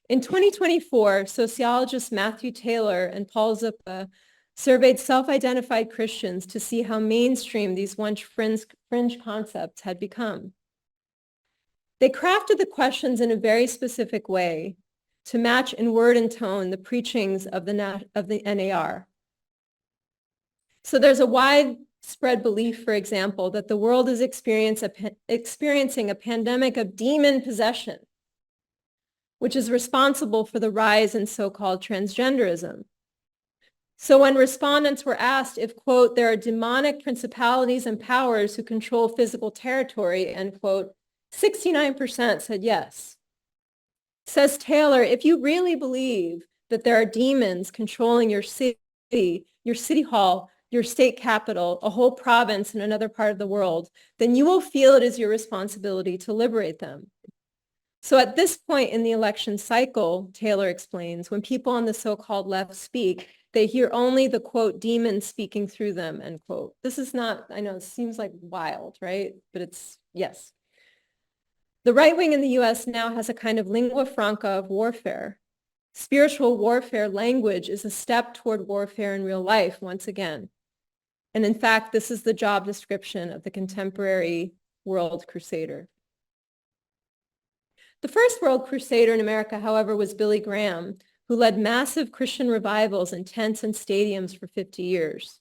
In 2024, sociologists Matthew Taylor and Paul Zuppa surveyed self-identified Christians to see how mainstream these once fringe concepts had become. They crafted the questions in a very specific way to match in word and tone the preachings of the NAR. So there's a widespread belief, for example, that the world is experiencing a pandemic of demon possession, which is responsible for the rise in so-called transgenderism. So when respondents were asked if, quote, there are demonic principalities and powers who control physical territory, end quote, 69% said yes. Says Taylor, if you really believe that there are demons controlling your city hall, your state capital, a whole province in another part of the world, then you will feel it is your responsibility to liberate them. So at this point in the election cycle, Taylor explains, when people on the so-called left speak, they hear only the, quote, demons speaking through them, end quote. This is not, I know it seems like wild, right? But it's, yes. The right wing in the US now has a kind of lingua franca of warfare. Spiritual warfare language is a step toward warfare in real life once again. And in fact, this is the job description of the contemporary world crusader. The first world crusader in America, however, was Billy Graham, who led massive Christian revivals in tents and stadiums for 50 years.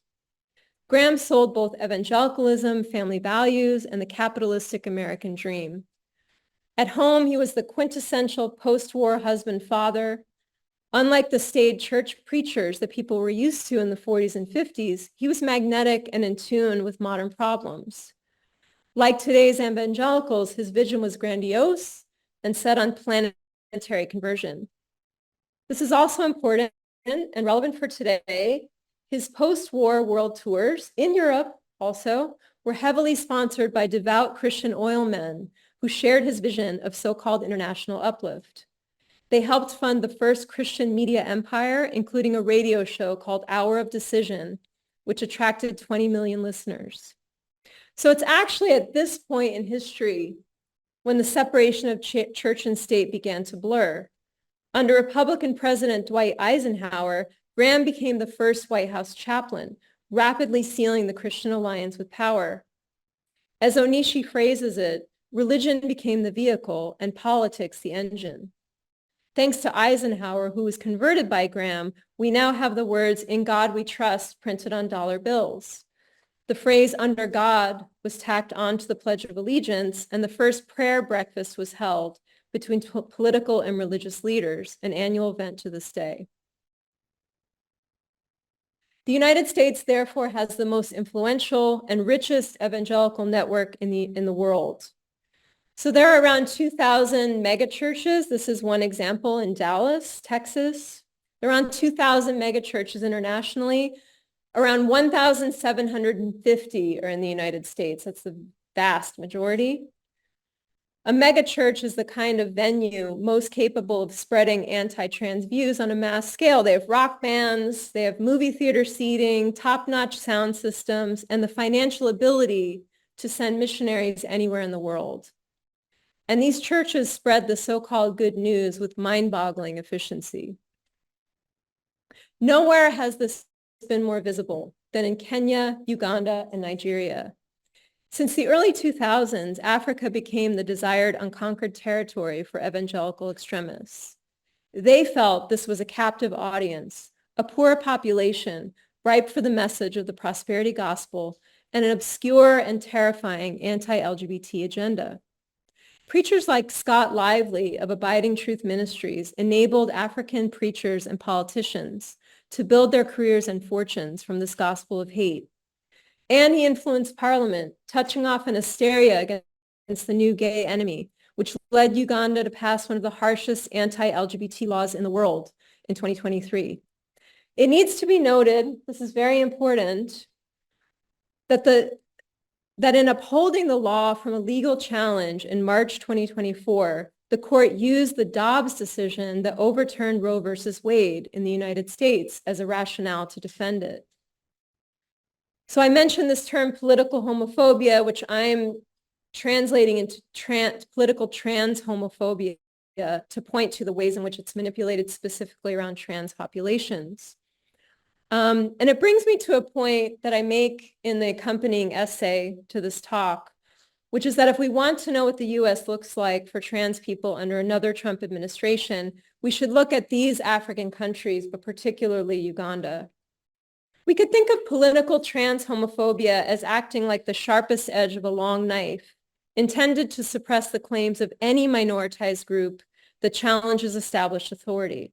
Graham sold both evangelicalism, family values, and the capitalistic American dream. At home, he was the quintessential post-war husband-father. Unlike the staid church preachers that people were used to in the 40s and 50s, he was magnetic and in tune with modern problems. Like today's evangelicals, his vision was grandiose and set on planetary conversion. This is also important and relevant for today. His post-war world tours in Europe also were heavily sponsored by devout Christian oil men who shared his vision of so-called international uplift. They helped fund the first Christian media empire, including a radio show called Hour of Decision, which attracted 20 million listeners. So it's actually at this point in history when the separation of church and state began to blur. Under Republican President Dwight Eisenhower, Graham became the first White House chaplain, rapidly sealing the Christian alliance with power. As Onishi phrases it, religion became the vehicle and politics the engine. Thanks to Eisenhower, who was converted by Graham, we now have the words, "In God we trust," printed on dollar bills. The phrase "under God" was tacked onto the Pledge of Allegiance, and the first prayer breakfast was held between political and religious leaders, an annual event to this day. The United States, therefore, has the most influential and richest evangelical network in the world. So there are around 2,000 megachurches. This is one example in Dallas, Texas. There are around 2,000 megachurches internationally. Around 1,750 are in the United States. That's the vast majority. A megachurch is the kind of venue most capable of spreading anti-trans views on a mass scale. They have rock bands, they have movie theater seating, top-notch sound systems, and the financial ability to send missionaries anywhere in the world. And these churches spread the so-called good news with mind-boggling efficiency. Nowhere has this been more visible than in Kenya, Uganda, and Nigeria. Since the early 2000s, Africa became the desired unconquered territory for evangelical extremists. They felt this was a captive audience, a poor population, ripe for the message of the prosperity gospel, and an obscure and terrifying anti-LGBT agenda. Preachers like Scott Lively of Abiding Truth Ministries enabled African preachers and politicians to build their careers and fortunes from this gospel of hate. And he influenced Parliament, touching off an hysteria against the new gay enemy, which led Uganda to pass one of the harshest anti-LGBT laws in the world in 2023. It needs to be noted, this is very important, that in upholding the law from a legal challenge in March 2024, the court used the Dobbs decision that overturned Roe versus Wade in the United States as a rationale to defend it. So I mentioned this term political homophobia, which I'm translating into political trans homophobia to point to the ways in which it's manipulated specifically around trans populations. And it brings me to a point that I make in the accompanying essay to this talk, which is that if we want to know what the US looks like for trans people under another Trump administration, we should look at these African countries, but particularly Uganda. We could think of political trans homophobia as acting like the sharpest edge of a long knife, intended to suppress the claims of any minoritized group that challenges established authority.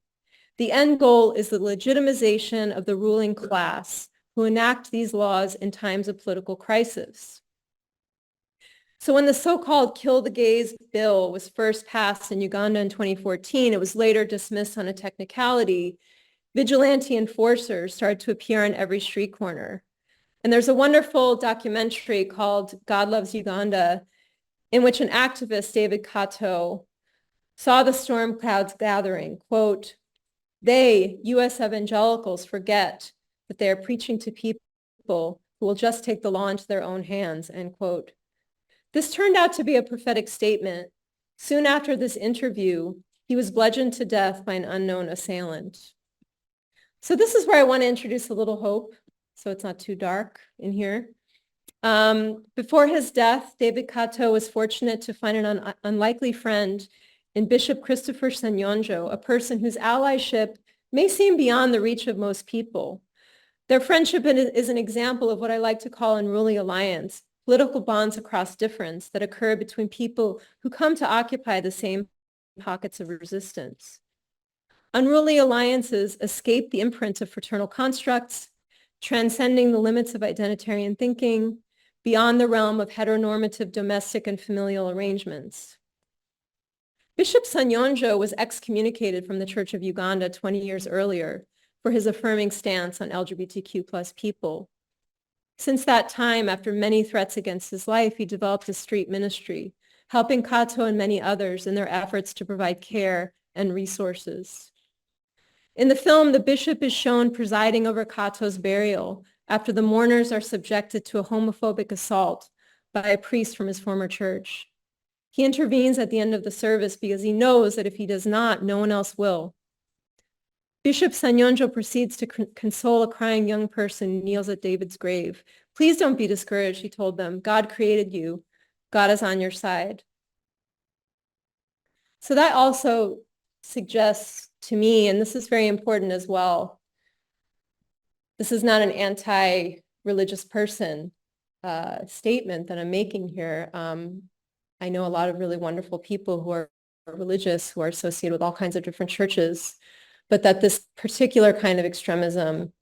The end goal is the legitimization of the ruling class who enact these laws in times of political crisis. So when the so-called Kill the Gays bill was first passed in Uganda in 2014, it was later dismissed on a technicality. Vigilante enforcers started to appear on every street corner. And there's a wonderful documentary called God Loves Uganda, in which an activist, David Kato, saw the storm clouds gathering, quote, "They, US evangelicals, forget that they are preaching to people who will just take the law into their own hands," end quote. This turned out to be a prophetic statement. Soon after this interview, he was bludgeoned to death by an unknown assailant. So this is where I want to introduce a little hope, so it's not too dark in here. Before his death, David Kato was fortunate to find an unlikely friend in Bishop Christopher Sanyonjo, a person whose allyship may seem beyond the reach of most people. Their friendship is an example of what I like to call unruly alliance, political bonds across difference that occur between people who come to occupy the same pockets of resistance. Unruly alliances escape the imprint of fraternal constructs, transcending the limits of identitarian thinking, beyond the realm of heteronormative domestic and familial arrangements. Bishop Sanyonjo was excommunicated from the Church of Uganda 20 years earlier for his affirming stance on LGBTQ+ people. Since that time, after many threats against his life, he developed a street ministry, helping Kato and many others in their efforts to provide care and resources. In the film, the bishop is shown presiding over Kato's burial after the mourners are subjected to a homophobic assault by a priest from his former church. He intervenes at the end of the service because he knows that if he does not, no one else will. Bishop Sanyonjo proceeds to console a crying young person who kneels at David's grave. "Please don't be discouraged," he told them. "God created you. God is on your side." So that also suggests to me, and this is very important as well, this is not an anti-religious person statement that I'm making here. I know a lot of really wonderful people who are religious, who are associated with all kinds of different churches, but that this particular kind of extremism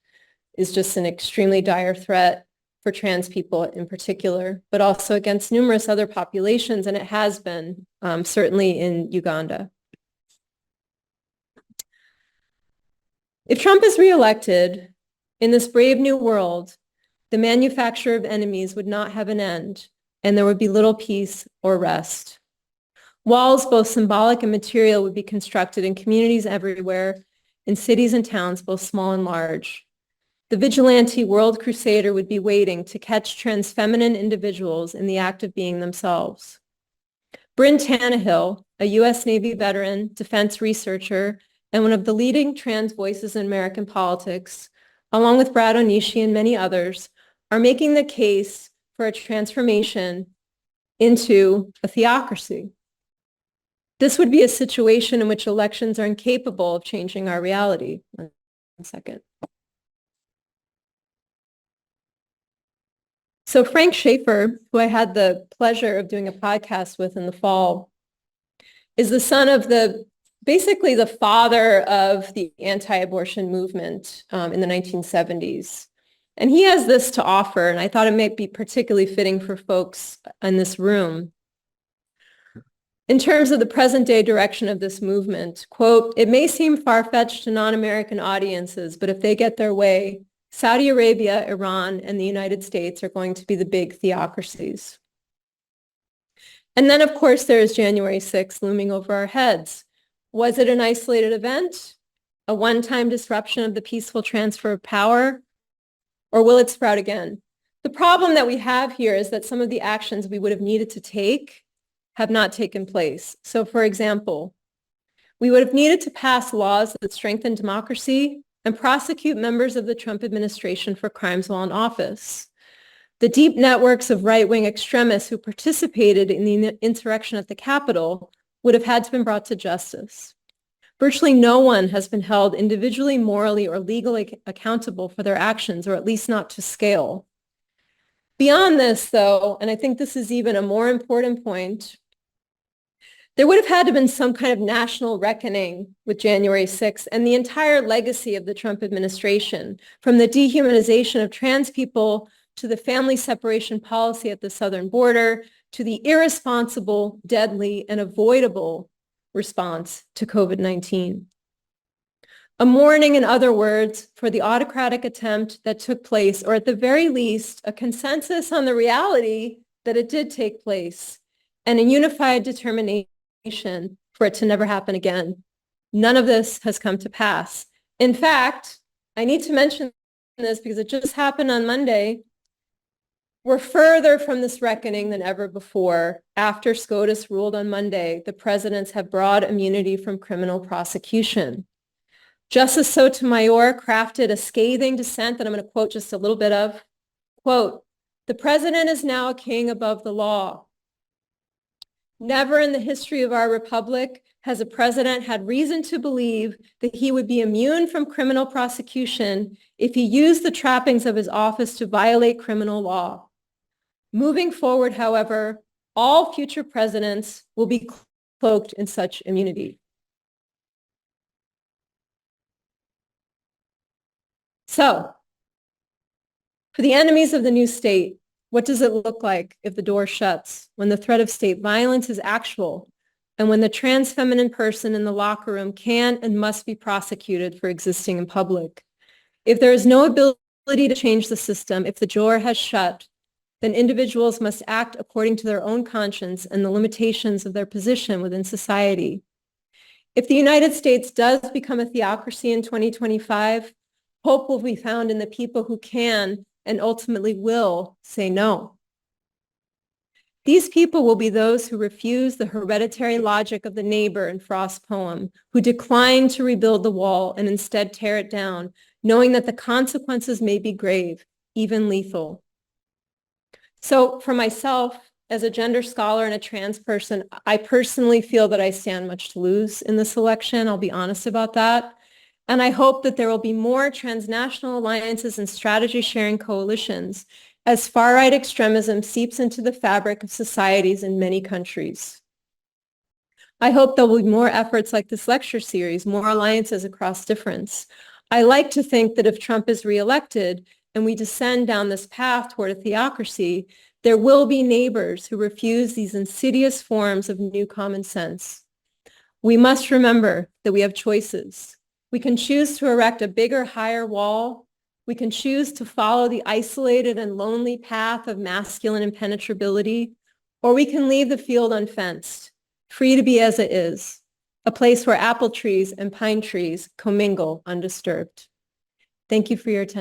is just an extremely dire threat for trans people in particular, but also against numerous other populations, and it has been, certainly in Uganda. If Trump is reelected, in this brave new world, the manufacture of enemies would not have an end, and there would be little peace or rest. Walls, both symbolic and material, would be constructed in communities everywhere, in cities and towns, both small and large. The vigilante world crusader would be waiting to catch transfeminine individuals in the act of being themselves. Bryn Tannehill, a U.S. Navy veteran, defense researcher, and one of the leading trans voices in American politics, along with Brad Onishi and many others, are making the case for a transformation into a theocracy. This would be a situation in which elections are incapable of changing our reality. 1 second. So Frank Schaeffer, who I had the pleasure of doing a podcast with in the fall, is the son of basically the father of the anti-abortion movement in the 1970s. And he has this to offer, and I thought it might be particularly fitting for folks in this room. In terms of the present day direction of this movement, quote, "It may seem far-fetched to non-American audiences, but if they get their way, Saudi Arabia, Iran, and the United States are going to be the big theocracies." And then, of course, there is January 6th looming over our heads. Was it an isolated event, a one-time disruption of the peaceful transfer of power, or will it sprout again? The problem that we have here is that some of the actions we would have needed to take have not taken place. So, for example, we would have needed to pass laws that strengthen democracy and prosecute members of the Trump administration for crimes while in office. The deep networks of right-wing extremists who participated in the insurrection at the Capitol would have had to be brought to justice. Virtually no one has been held individually, morally, or legally accountable for their actions, or at least not to scale. Beyond this, though, and I think this is even a more important point, there would have had to have been some kind of national reckoning with January 6th and the entire legacy of the Trump administration, from the dehumanization of trans people to the family separation policy at the southern border, to the irresponsible, deadly, and avoidable response to COVID-19. A mourning, in other words, for the autocratic attempt that took place, or at the very least, a consensus on the reality that it did take place, and a unified determination for it to never happen again. None of this has come to pass. In fact, I need to mention this because it just happened on Monday. We're further from this reckoning than ever before. After SCOTUS ruled on Monday, the presidents have broad immunity from criminal prosecution. Justice Sotomayor crafted a scathing dissent that I'm going to quote just a little bit of. Quote, "The president is now a king above the law. Never in the history of our republic has a president had reason to believe that he would be immune from criminal prosecution if he used the trappings of his office to violate criminal law. Moving forward, however, all future presidents will be cloaked in such immunity." So, for the enemies of the new state, what does it look like if the door shuts, when the threat of state violence is actual, and when the trans feminine person in the locker room can and must be prosecuted for existing in public? If there is no ability to change the system, if the door has shut, then individuals must act according to their own conscience and the limitations of their position within society. If the United States does become a theocracy in 2025, hope will be found in the people who can and ultimately will say no. These people will be those who refuse the hereditary logic of the neighbor in Frost's poem, who decline to rebuild the wall and instead tear it down, knowing that the consequences may be grave, even lethal. So for myself, as a gender scholar and a trans person, I personally feel that I stand much to lose in this election. I'll be honest about that. And I hope that there will be more transnational alliances and strategy sharing coalitions as far-right extremism seeps into the fabric of societies in many countries. I hope there will be more efforts like this lecture series, more alliances across difference. I like to think that if Trump is reelected and we descend down this path toward a theocracy, there will be neighbors who refuse these insidious forms of new common sense. We must remember that we have choices. We can choose to erect a bigger, higher wall. We can choose to follow the isolated and lonely path of masculine impenetrability, or we can leave the field unfenced, free to be as it is, a place where apple trees and pine trees commingle undisturbed. Thank you for your attention.